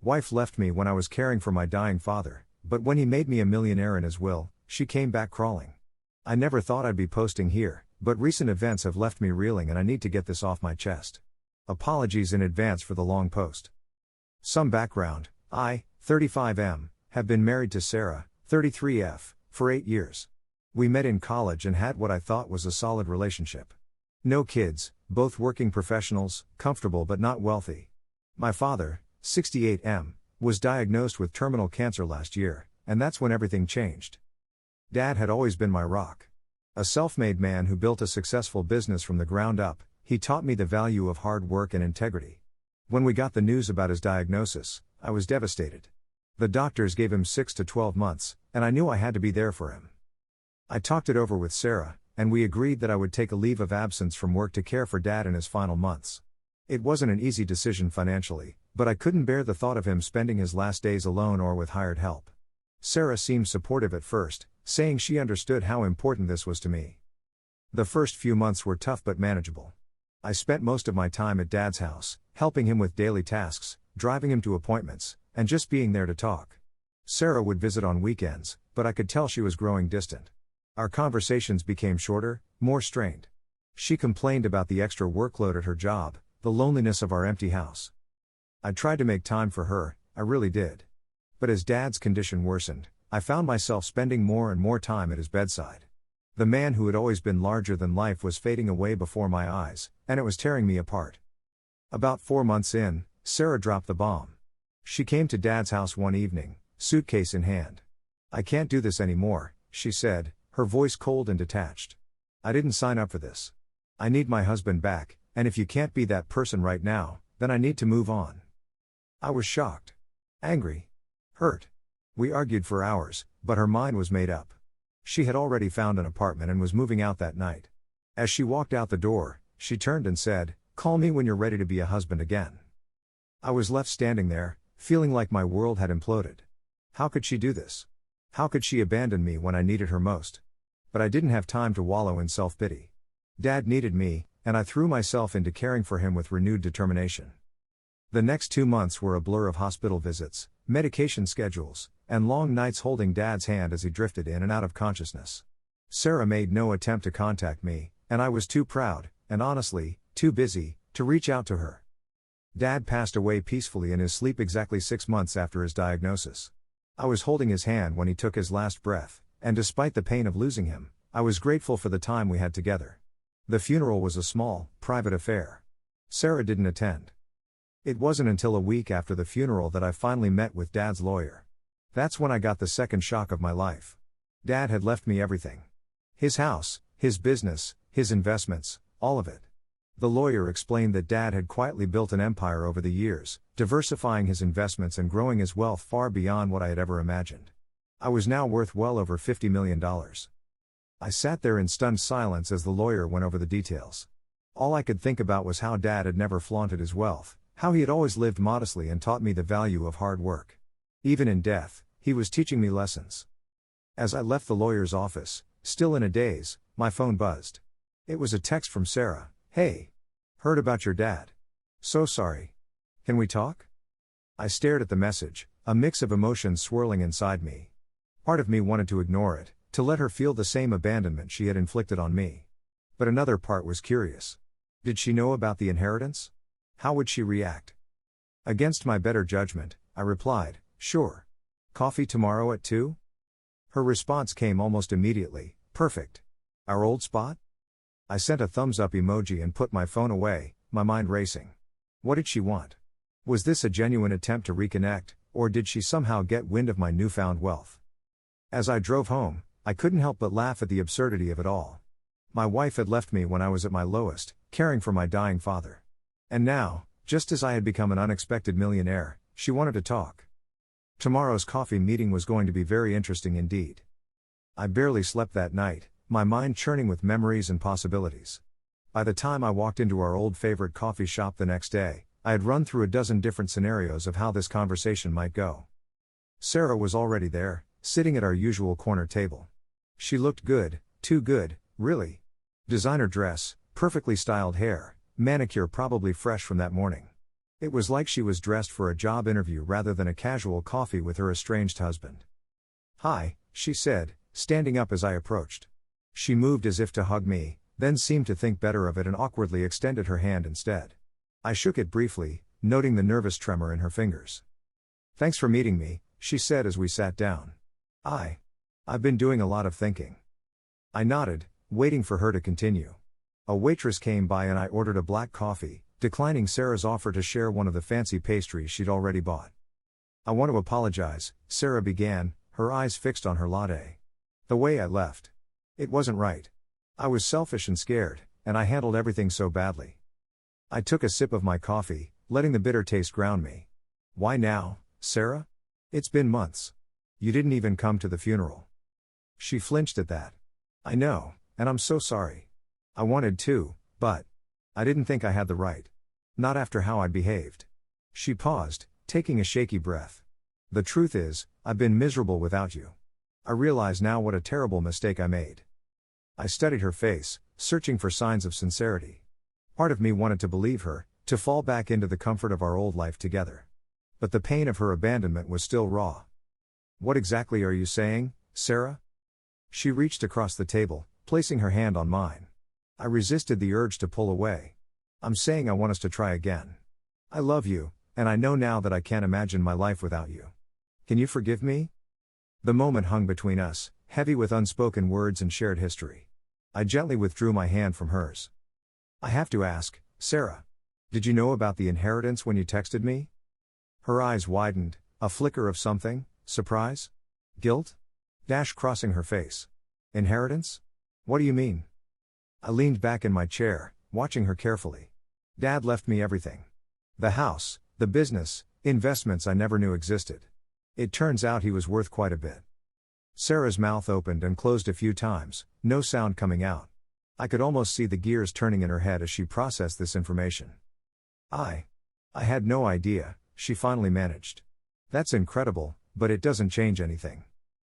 Wife left me when I was caring for my dying father, but when he made me a millionaire in his will, she came back crawling. I never thought I'd be posting here, but recent events have left me reeling and I need to get this off my chest. Apologies in advance for the long post. Some background: I, 35M, have been married to Sarah, 33F, for 8 years. We met in college and had what I thought was a solid relationship. No kids, both working professionals, comfortable but not wealthy. My father, 68M, was diagnosed with terminal cancer last year, and that's when everything changed. Dad had always been my rock. A self-made man who built a successful business from the ground up, he taught me the value of hard work and integrity. When we got the news about his diagnosis, I was devastated. The doctors gave him 6 to 12 months, and I knew I had to be there for him. I talked it over with Sarah, and we agreed that I would take a leave of absence from work to care for Dad in his final months. It wasn't an easy decision financially, but I couldn't bear the thought of him spending his last days alone or with hired help. Sarah seemed supportive at first, saying she understood how important this was to me. The first few months were tough but manageable. I spent most of my time at Dad's house, helping him with daily tasks, driving him to appointments, and just being there to talk. Sarah would visit on weekends, but I could tell she was growing distant. Our conversations became shorter, more strained. She complained about the extra workload at her job, the loneliness of our empty house. I tried to make time for her, I really did. But as Dad's condition worsened, I found myself spending more and more time at his bedside. The man who had always been larger than life was fading away before my eyes, and it was tearing me apart. About 4 months in, Sarah dropped the bomb. She came to Dad's house one evening, suitcase in hand. "I can't do this anymore," she said, her voice cold and detached. "I didn't sign up for this. I need my husband back, and if you can't be that person right now, then I need to move on." I was shocked. Angry. Hurt. We argued for hours, but her mind was made up. She had already found an apartment and was moving out that night. As she walked out the door, she turned and said, "Call me when you're ready to be a husband again." I was left standing there, feeling like my world had imploded. How could she do this? How could she abandon me when I needed her most? But I didn't have time to wallow in self-pity. Dad needed me, and I threw myself into caring for him with renewed determination. The next 2 months were a blur of hospital visits, medication schedules, and long nights holding Dad's hand as he drifted in and out of consciousness. Sarah made no attempt to contact me, and I was too proud, and honestly, too busy, to reach out to her. Dad passed away peacefully in his sleep exactly 6 months after his diagnosis. I was holding his hand when he took his last breath, and despite the pain of losing him, I was grateful for the time we had together. The funeral was a small, private affair. Sarah didn't attend. It wasn't until a week after the funeral that I finally met with Dad's lawyer. That's when I got the second shock of my life. Dad had left me everything. His house, his business, his investments, all of it. The lawyer explained that Dad had quietly built an empire over the years, diversifying his investments and growing his wealth far beyond what I had ever imagined. I was now worth well over $50 million. I sat there in stunned silence as the lawyer went over the details. All I could think about was how Dad had never flaunted his wealth, how he had always lived modestly and taught me the value of hard work. Even in death, he was teaching me lessons. As I left the lawyer's office, still in a daze, my phone buzzed. It was a text from Sarah. "Hey. Heard about your dad. So sorry. Can we talk?" I stared at the message, a mix of emotions swirling inside me. Part of me wanted to ignore it, to let her feel the same abandonment she had inflicted on me. But another part was curious. Did she know about the inheritance? How would she react? Against my better judgment, I replied, "Sure. Coffee tomorrow at 2? Her response came almost immediately, "Perfect. Our old spot?" I sent a thumbs-up emoji and put my phone away, my mind racing. What did she want? Was this a genuine attempt to reconnect, or did she somehow get wind of my newfound wealth? As I drove home, I couldn't help but laugh at the absurdity of it all. My wife had left me when I was at my lowest, caring for my dying father. And now, just as I had become an unexpected millionaire, she wanted to talk. Tomorrow's coffee meeting was going to be very interesting indeed. I barely slept that night, my mind churning with memories and possibilities. By the time I walked into our old favorite coffee shop the next day, I had run through a dozen different scenarios of how this conversation might go. Sarah was already there, sitting at our usual corner table. She looked good, too good, really. Designer dress, perfectly styled hair, manicure probably fresh from that morning. It was like she was dressed for a job interview rather than a casual coffee with her estranged husband. "Hi," she said, standing up as I approached. She moved as if to hug me, then seemed to think better of it and awkwardly extended her hand instead. I shook it briefly, noting the nervous tremor in her fingers. "Thanks for meeting me," she said as we sat down. I've been doing a lot of thinking." I nodded, waiting for her to continue. A waitress came by and I ordered a black coffee, declining Sarah's offer to share one of the fancy pastries she'd already bought. "I want to apologize," Sarah began, her eyes fixed on her latte. "The way I left. It wasn't right. I was selfish and scared, and I handled everything so badly." I took a sip of my coffee, letting the bitter taste ground me. "Why now, Sarah? It's been months. You didn't even come to the funeral." She flinched at that. "I know, and I'm so sorry. I wanted to, but I didn't think I had the right. Not after how I'd behaved." She paused, taking a shaky breath. "The truth is, I've been miserable without you. I realize now what a terrible mistake I made." I studied her face, searching for signs of sincerity. Part of me wanted to believe her, to fall back into the comfort of our old life together. But the pain of her abandonment was still raw. "What exactly are you saying, Sarah?" She reached across the table, placing her hand on mine. I resisted the urge to pull away. "I'm saying I want us to try again. I love you, and I know now that I can't imagine my life without you. Can you forgive me?" The moment hung between us, heavy with unspoken words and shared history. I gently withdrew my hand from hers. "I have to ask, Sarah. Did you know about the inheritance when you texted me?" Her eyes widened, a flicker of something, surprise? Guilt? Crossing her face. "Inheritance? What do you mean?" I leaned back in my chair, watching her carefully. "Dad left me everything. The house, the business, investments I never knew existed. It turns out he was worth quite a bit." Sarah's mouth opened and closed a few times, no sound coming out. I could almost see the gears turning in her head as she processed this information. I had no idea," she finally managed. "That's incredible, but it doesn't change anything.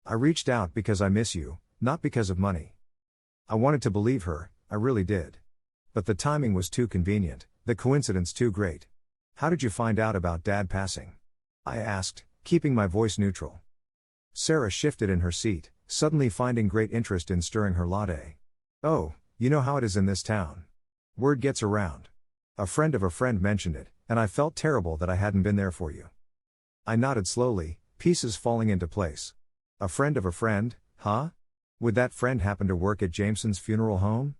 I reached out because I miss you, not because of money." I wanted to believe her, I really did. But the timing was too convenient, the coincidence too great. "How did you find out about Dad passing?" I asked, keeping my voice neutral. Sarah shifted in her seat, suddenly finding great interest in stirring her latte. "Oh, you know how it is in this town. Word gets around. A friend of a friend mentioned it, and I felt terrible that I hadn't been there for you." I nodded slowly, pieces falling into place. "A friend of a friend, huh? Would that friend happen to work at Jameson's funeral home?"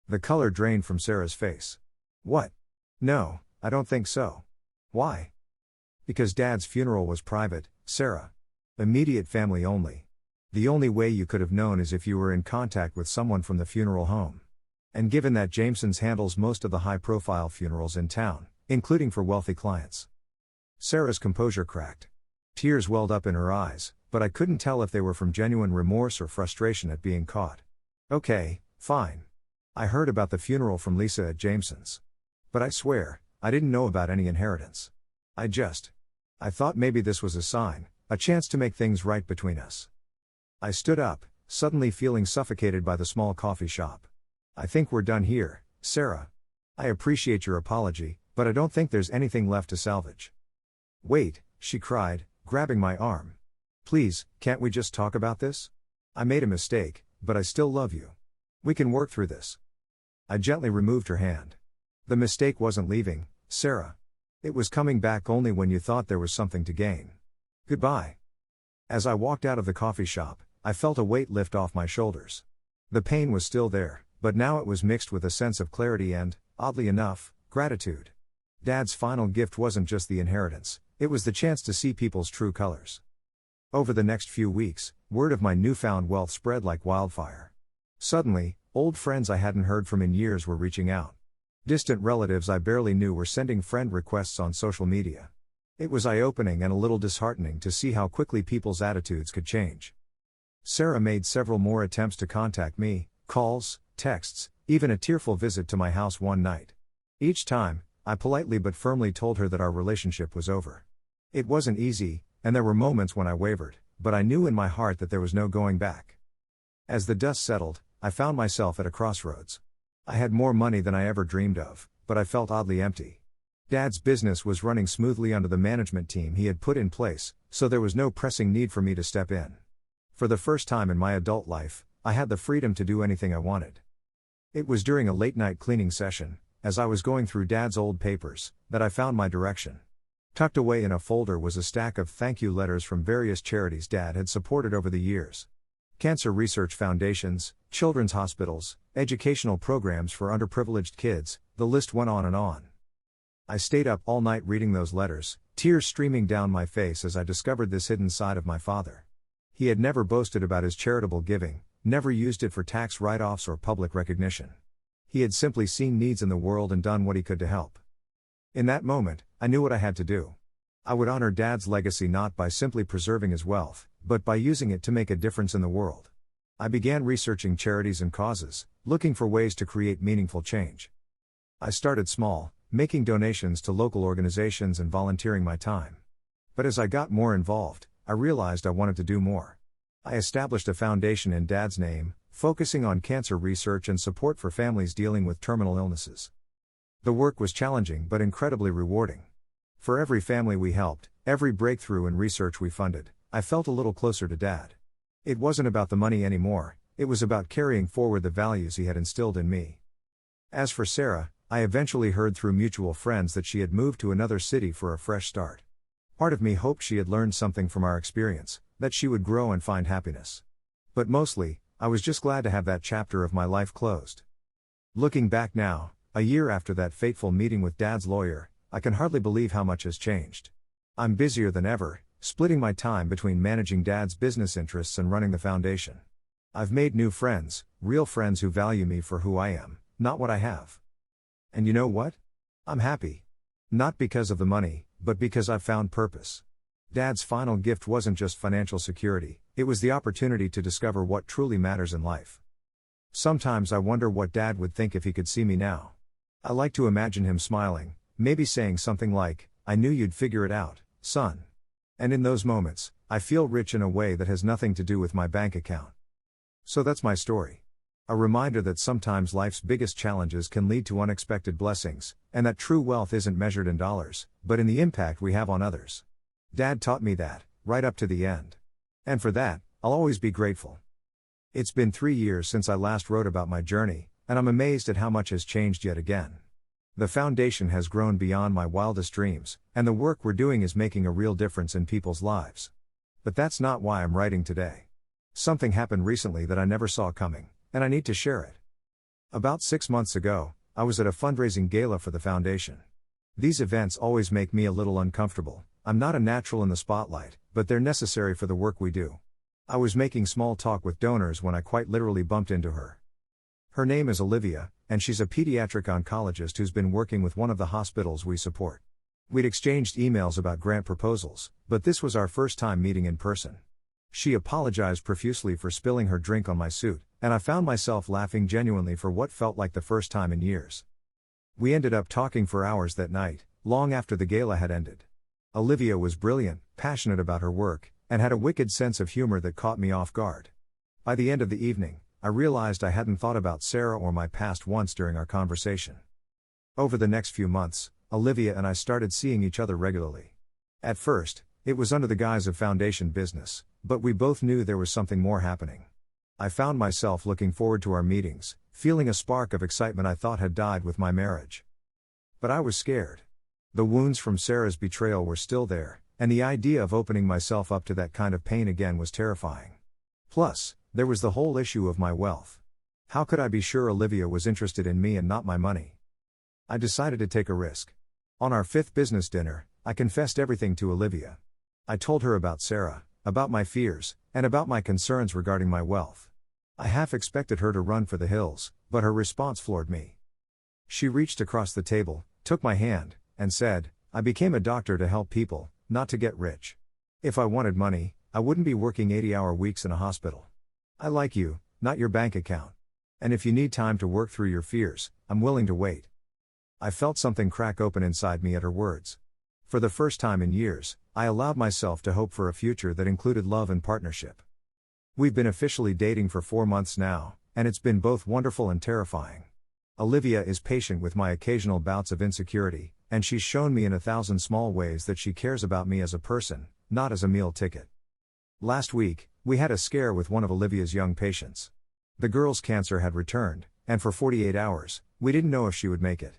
The color drained from Sarah's face. "What? No, I don't think so." "Why?" "Because Dad's funeral was private, Sarah. Immediate family only. The only way you could have known is if you were in contact with someone from the funeral home. And given that Jameson's handles most of the high-profile funerals in town, including for wealthy clients." Sarah's composure cracked. Tears welled up in her eyes, but I couldn't tell if they were from genuine remorse or frustration at being caught. "Okay, fine. I heard about the funeral from Lisa at Jameson's. But I swear, I didn't know about any inheritance. I thought maybe this was a sign, a chance to make things right between us." I stood up, suddenly feeling suffocated by the small coffee shop. "I think we're done here, Sarah. I appreciate your apology, but I don't think there's anything left to salvage." "Wait," she cried, grabbing my arm. "Please, can't we just talk about this? I made a mistake, but I still love you. We can work through this." I gently removed her hand. "The mistake wasn't leaving, Sarah. It was coming back only when you thought there was something to gain. Goodbye." As I walked out of the coffee shop, I felt a weight lift off my shoulders. The pain was still there, but now it was mixed with a sense of clarity and, oddly enough, gratitude. Dad's final gift wasn't just the inheritance, it was the chance to see people's true colors. Over the next few weeks, word of my newfound wealth spread like wildfire. Suddenly, old friends I hadn't heard from in years were reaching out. Distant relatives I barely knew were sending friend requests on social media. It was eye-opening and a little disheartening to see how quickly people's attitudes could change. Sarah made several more attempts to contact me, calls, texts, even a tearful visit to my house one night. Each time, I politely but firmly told her that our relationship was over. It wasn't easy, and there were moments when I wavered, but I knew in my heart that there was no going back. As the dust settled, I found myself at a crossroads. I had more money than I ever dreamed of, but I felt oddly empty. Dad's business was running smoothly under the management team he had put in place, so there was no pressing need for me to step in. For the first time in my adult life, I had the freedom to do anything I wanted. It was during a late-night cleaning session, as I was going through Dad's old papers, that I found my direction. Tucked away in a folder was a stack of thank you letters from various charities Dad had supported over the years. Cancer research foundations, children's hospitals, educational programs for underprivileged kids, the list went on and on. I stayed up all night reading those letters, tears streaming down my face as I discovered this hidden side of my father. He had never boasted about his charitable giving, never used it for tax write-offs or public recognition. He had simply seen needs in the world and done what he could to help. In that moment, I knew what I had to do. I would honor Dad's legacy not by simply preserving his wealth, but by using it to make a difference in the world. I began researching charities and causes, looking for ways to create meaningful change. I started small, making donations to local organizations and volunteering my time. But as I got more involved, I realized I wanted to do more. I established a foundation in Dad's name, focusing on cancer research and support for families dealing with terminal illnesses. The work was challenging but incredibly rewarding. For every family we helped, every breakthrough in research we funded, I felt a little closer to Dad. It wasn't about the money anymore, it was about carrying forward the values he had instilled in me. As for Sarah, I eventually heard through mutual friends that she had moved to another city for a fresh start. Part of me hoped she had learned something from our experience, that she would grow and find happiness. But mostly, I was just glad to have that chapter of my life closed. Looking back now, a year after that fateful meeting with Dad's lawyer, I can hardly believe how much has changed. I'm busier than ever, splitting my time between managing Dad's business interests and running the foundation. I've made new friends, real friends who value me for who I am, not what I have. And you know what? I'm happy. Not because of the money, but because I've found purpose. Dad's final gift wasn't just financial security, it was the opportunity to discover what truly matters in life. Sometimes I wonder what Dad would think if he could see me now. I like to imagine him smiling, maybe saying something like, "I knew you'd figure it out, son." And in those moments, I feel rich in a way that has nothing to do with my bank account. So that's my story. A reminder that sometimes life's biggest challenges can lead to unexpected blessings, and that true wealth isn't measured in dollars, but in the impact we have on others. Dad taught me that, right up to the end. And for that, I'll always be grateful. It's been 3 years since I last wrote about my journey, and I'm amazed at how much has changed yet again. The foundation has grown beyond my wildest dreams, and the work we're doing is making a real difference in people's lives. But that's not why I'm writing today. Something happened recently that I never saw coming, and I need to share it. About 6 months ago, I was at a fundraising gala for the foundation. These events always make me a little uncomfortable. I'm not a natural in the spotlight, but they're necessary for the work we do. I was making small talk with donors when I quite literally bumped into her. Her name is Olivia, and she's a pediatric oncologist who's been working with one of the hospitals we support. We'd exchanged emails about grant proposals, but this was our first time meeting in person. She apologized profusely for spilling her drink on my suit, and I found myself laughing genuinely for what felt like the first time in years. We ended up talking for hours that night, long after the gala had ended. Olivia was brilliant, passionate about her work, and had a wicked sense of humor that caught me off guard. By the end of the evening, I realized I hadn't thought about Sarah or my past once during our conversation. Over the next few months, Olivia and I started seeing each other regularly. At first, it was under the guise of foundation business, but we both knew there was something more happening. I found myself looking forward to our meetings, feeling a spark of excitement I thought had died with my marriage. But I was scared. The wounds from Sarah's betrayal were still there, and the idea of opening myself up to that kind of pain again was terrifying. Plus, there was the whole issue of my wealth. How could I be sure Olivia was interested in me and not my money? I decided to take a risk. On our 5th business dinner, I confessed everything to Olivia. I told her about Sarah, about my fears, and about my concerns regarding my wealth. I half expected her to run for the hills, but her response floored me. She reached across the table, took my hand, and said, "I became a doctor to help people, not to get rich. If I wanted money, I wouldn't be working 80-hour weeks in a hospital. I like you, not your bank account. And if you need time to work through your fears, I'm willing to wait." I felt something crack open inside me at her words. For the first time in years, I allowed myself to hope for a future that included love and partnership. We've been officially dating for 4 months now, and it's been both wonderful and terrifying. Olivia is patient with my occasional bouts of insecurity, and she's shown me in 1,000 small ways that she cares about me as a person, not as a meal ticket. Last week, we had a scare with one of Olivia's young patients. The girl's cancer had returned, and for 48 hours, we didn't know if she would make it.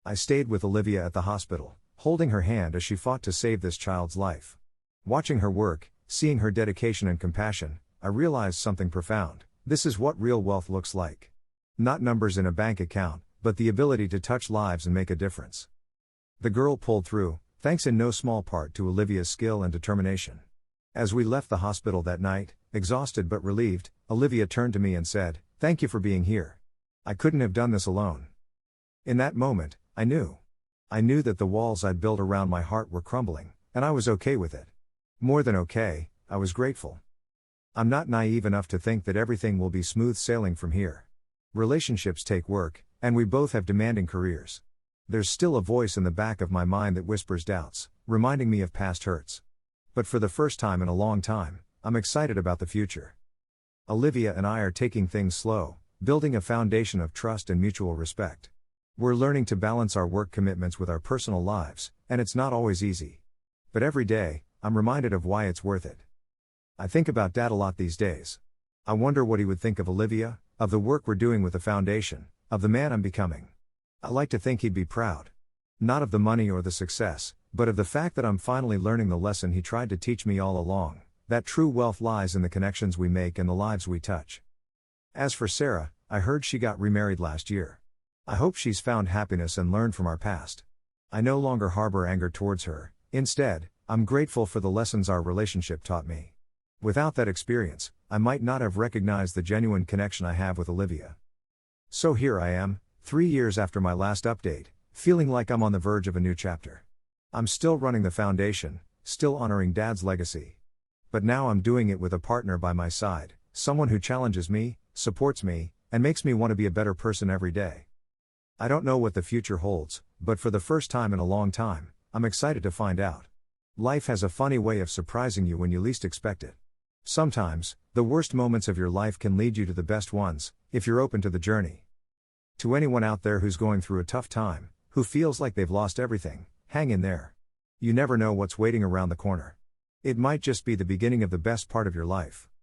I stayed with Olivia at the hospital, holding her hand as she fought to save this child's life. Watching her work, seeing her dedication and compassion, I realized something profound. This is what real wealth looks like. Not numbers in a bank account, but the ability to touch lives and make a difference. The girl pulled through, thanks in no small part to Olivia's skill and determination. As we left the hospital that night, exhausted but relieved, Olivia turned to me and said, "Thank you for being here. I couldn't have done this alone." In that moment, I knew that the walls I'd built around my heart were crumbling, and I was okay with it. More than okay, I was grateful. I'm not naive enough to think that everything will be smooth sailing from here. Relationships take work, and we both have demanding careers. There's still a voice in the back of my mind that whispers doubts, reminding me of past hurts. But for the first time in a long time, I'm excited about the future. Olivia and I are taking things slow, building a foundation of trust and mutual respect. We're learning to balance our work commitments with our personal lives, and it's not always easy. But every day, I'm reminded of why it's worth it. I think about Dad a lot these days. I wonder what he would think of Olivia, of the work we're doing with the foundation, of the man I'm becoming. I like to think he'd be proud. Not of the money or the success, but of the fact that I'm finally learning the lesson he tried to teach me all along, that true wealth lies in the connections we make and the lives we touch. As for Sarah, I heard she got remarried last year. I hope she's found happiness and learned from our past. I no longer harbor anger towards her. Instead, I'm grateful for the lessons our relationship taught me. Without that experience, I might not have recognized the genuine connection I have with Olivia. So here I am, 3 years after my last update, feeling like I'm on the verge of a new chapter. I'm still running the foundation, still honoring Dad's legacy. But now I'm doing it with a partner by my side, someone who challenges me, supports me, and makes me want to be a better person every day. I don't know what the future holds, but for the first time in a long time, I'm excited to find out. Life has a funny way of surprising you when you least expect it. Sometimes, the worst moments of your life can lead you to the best ones, if you're open to the journey. To anyone out there who's going through a tough time, who feels like they've lost everything, hang in there. You never know what's waiting around the corner. It might just be the beginning of the best part of your life.